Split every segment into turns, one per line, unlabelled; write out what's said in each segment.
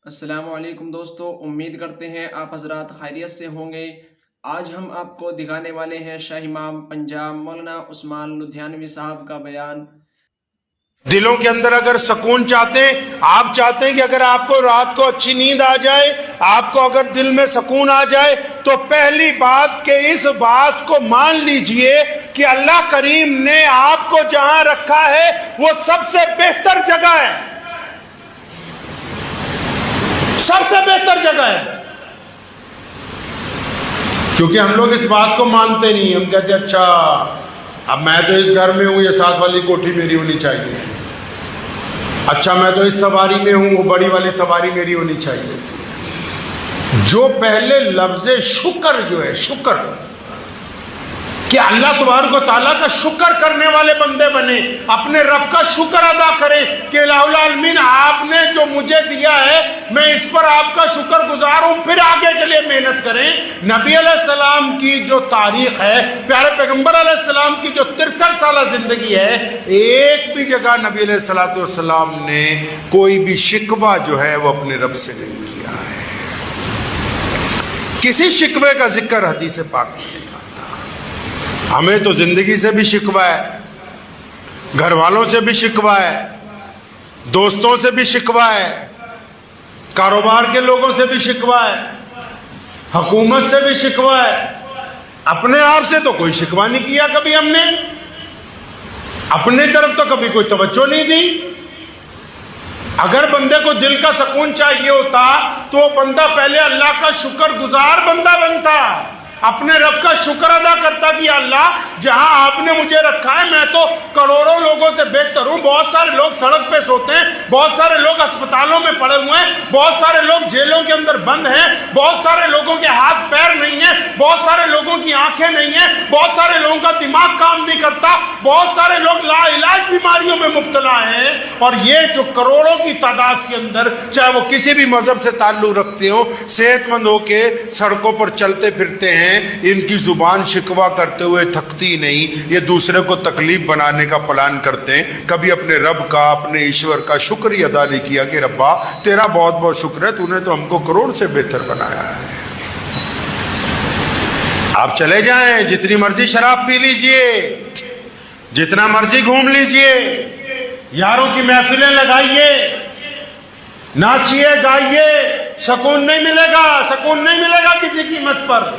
السلام علیکم دوستو، امید کرتے ہیں آپ حضرات خیریت سے ہوں گے۔ آج ہم آپ کو دکھانے والے ہیں شاہ امام پنجاب مولانا عثمان لدھیانوی صاحب کا بیان۔
دلوں کے اندر اگر سکون چاہتے ہیں، آپ چاہتے ہیں کہ اگر آپ کو رات کو اچھی نیند آ جائے، آپ کو اگر دل میں سکون آ جائے، تو پہلی بات کہ اس بات کو مان لیجئے کہ اللہ کریم نے آپ کو جہاں رکھا ہے وہ سب سے بہتر جگہ ہے، سب سے بہتر جگہ ہے۔ کیونکہ ہم لوگ اس بات کو مانتے نہیں، ہم کہتے ہیں اچھا اب میں تو اس گھر میں ہوں، یہ ساتھ والی کوٹھی میری ہونی چاہیے، اچھا میں تو اس سواری میں ہوں، وہ بڑی والی سواری میری ہونی چاہیے۔ جو پہلے لفظ شکر جو ہے، شکر کہ اللہ تبارک و تعالیٰ کا شکر کرنے والے بندے بنے، اپنے رب کا شکر ادا کریں کہ الہ العالمین آپ نے جو مجھے دیا ہے میں اس پر آپ کا شکر گزار ہوں، پھر آگے کے لیے محنت کریں۔ نبی علیہ السلام کی جو تاریخ ہے، پیارے پیغمبر علیہ السلام کی جو 63 سالہ زندگی ہے، ایک بھی جگہ نبی علیہ السلام نے کوئی بھی شکوہ جو ہے وہ اپنے رب سے نہیں کیا ہے۔ کسی شکوے کا ذکر حدیث پاک میں نہیں۔ ہمیں تو زندگی سے بھی شکوہ ہے، گھر والوں سے بھی شکوہ ہے، دوستوں سے بھی شکوہ ہے، کاروبار کے لوگوں سے بھی شکوہ ہے، حکومت سے بھی شکوہ ہے۔ اپنے آپ سے تو کوئی شکوہ نہیں کیا کبھی ہم نے، اپنے طرف تو کبھی کوئی توجہ نہیں دی۔ اگر بندے کو دل کا سکون چاہیے ہوتا تو وہ بندہ پہلے اللہ کا شکر گزار بندہ بنتا، اپنے رب کا شکر ادا کرتا کہ اللہ جہاں آپ نے مجھے رکھا ہے میں تو کروڑوں لوگوں سے بہتر ہوں۔ بہت سارے لوگ سڑک پہ سوتے ہیں، بہت سارے لوگ اسپتالوں میں پڑے ہوئے ہیں، بہت سارے لوگ جیلوں کے اندر بند ہیں، بہت سارے لوگوں کے ہاتھ پیر نہیں ہیں، بہت سارے لوگوں کی آنکھیں نہیں ہیں، بہت سارے لوگوں کا دماغ کام نہیں کرتا، بہت سارے لوگ لا علاج بیماریوں میں مبتلا ہیں۔ اور یہ جو کروڑوں کی تعداد کے اندر، چاہے وہ کسی بھی مذہب سے تعلق رکھتے ہوں، صحت مند ہو کے سڑکوں پر چلتے پھرتے ہیں، ان کی زبان شکوہ کرتے ہوئے تھکتی نہیں، یہ دوسرے کو تکلیف بنانے کا پلان کرتے ہیں۔ کبھی اپنے رب کا، اپنے ایشور کا شکریہ ادا نہیں کیا کہ ربا تیرا بہت بہت شکر ہے، تو نے تو ہم کو کروڑ سے بہتر بنایا ہے۔ آپ چلے جائیں، جتنی مرضی شراب پی لیجئے، جتنا مرضی گھوم لیجئے، یاروں کی محفلیں لگائیے، ناچیے گائیے، سکون نہیں ملے گا، سکون نہیں ملے گا کسی قیمت پر۔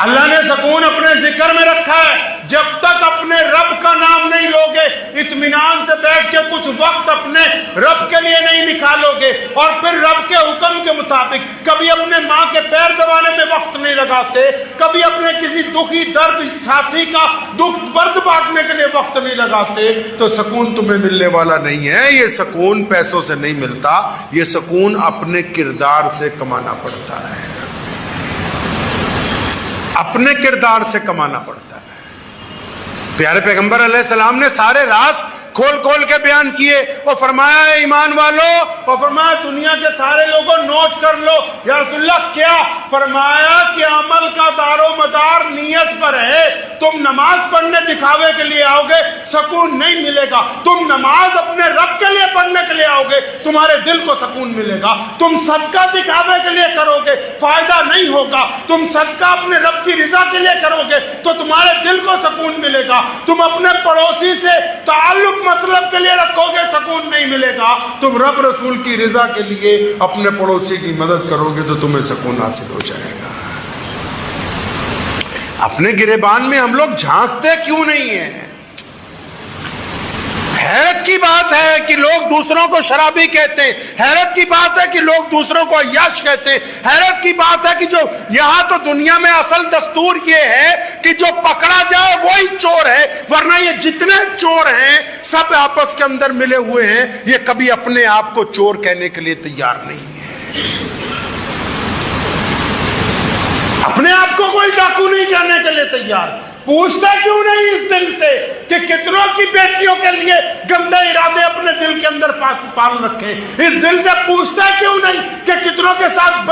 اللہ نے سکون اپنے ذکر میں رکھا ہے، جب تک اپنے رب کا نام نہیں لوگے، اطمینان سے بیٹھ کے کچھ وقت اپنے رب کے لیے نہیں نکالو گے، اور پھر رب کے حکم کے مطابق کبھی اپنے ماں کے پیر دبانے میں وقت نہیں لگاتے، کبھی اپنے کسی دکھی درد ساتھی کا دکھ درد بانٹنے کے لیے وقت نہیں لگاتے، تو سکون تمہیں ملنے والا نہیں ہے۔ یہ سکون پیسوں سے نہیں ملتا، یہ سکون اپنے کردار سے کمانا پڑتا ہے، اپنے کردار سے کمانا پڑتا ہے۔ پیارے پیغمبر علیہ السلام نے سارے راز کھول کھول کے بیان کیے، اور فرمایا اے ایمان والو، اور فرمایا دنیا کے سارے لوگوں نوٹ کر لو۔ یا رسول اللہ کیا؟ فرمایا کہ عمل کا دار و مدار نیت پر ہے۔ تم نماز پڑھنے دکھاوے کے لیے آؤ گے، سکون نہیں ملے گا۔ تم نماز اپنے رب کے لیے پڑھنے کے لیے آؤ گے، تمہارے دل کو سکون ملے گا۔ تم صدقہ دکھاوے کے لیے کرو گے، فائدہ نہیں ہوگا۔ تم صدقہ اپنے رب کی رضا کے لیے کرو گے تو تمہارے دل کو سکون ملے گا۔ تم اپنے پڑوسی سے تعلق مطلب کے لیے رکھو گے، سکون نہیں ملے گا۔ تم رب رسول کی رضا کے لیے اپنے پڑوسی کی مدد کرو گے تو تمہیں سکون حاصل ہو جائے گا۔ اپنے گریبان میں ہم لوگ جھانکتے کیوں نہیں ہیں؟ حیرت کی بات ہے کہ لوگ دوسروں کو شرابی کہتے ہیں، حیرت کی بات ہے کہ لوگ دوسروں کو عیاش کہتے ہیں، حیرت کی بات ہے کہ جو یہاں تو دنیا میں اصل دستور یہ ہے کہ جو پکڑا جائے وہی چور ہے، ورنہ یہ جتنے چور ہیں سب آپس کے اندر ملے ہوئے ہیں، یہ کبھی اپنے آپ کو چور کہنے کے لیے تیار نہیں ہے۔ اپنے آپ کو کوئی ڈاکو نہیں کہنے کے لیے تیار۔ پوچھتا کیوں نہیں اس دل سے کہ کتنوں کی بیٹیوں کے لیے گندے ارادے اپنے دل کے اندر پال رکھے؟ اس دل سے پوچھتا کیوں نہیں کہ کتنوں کے ساتھ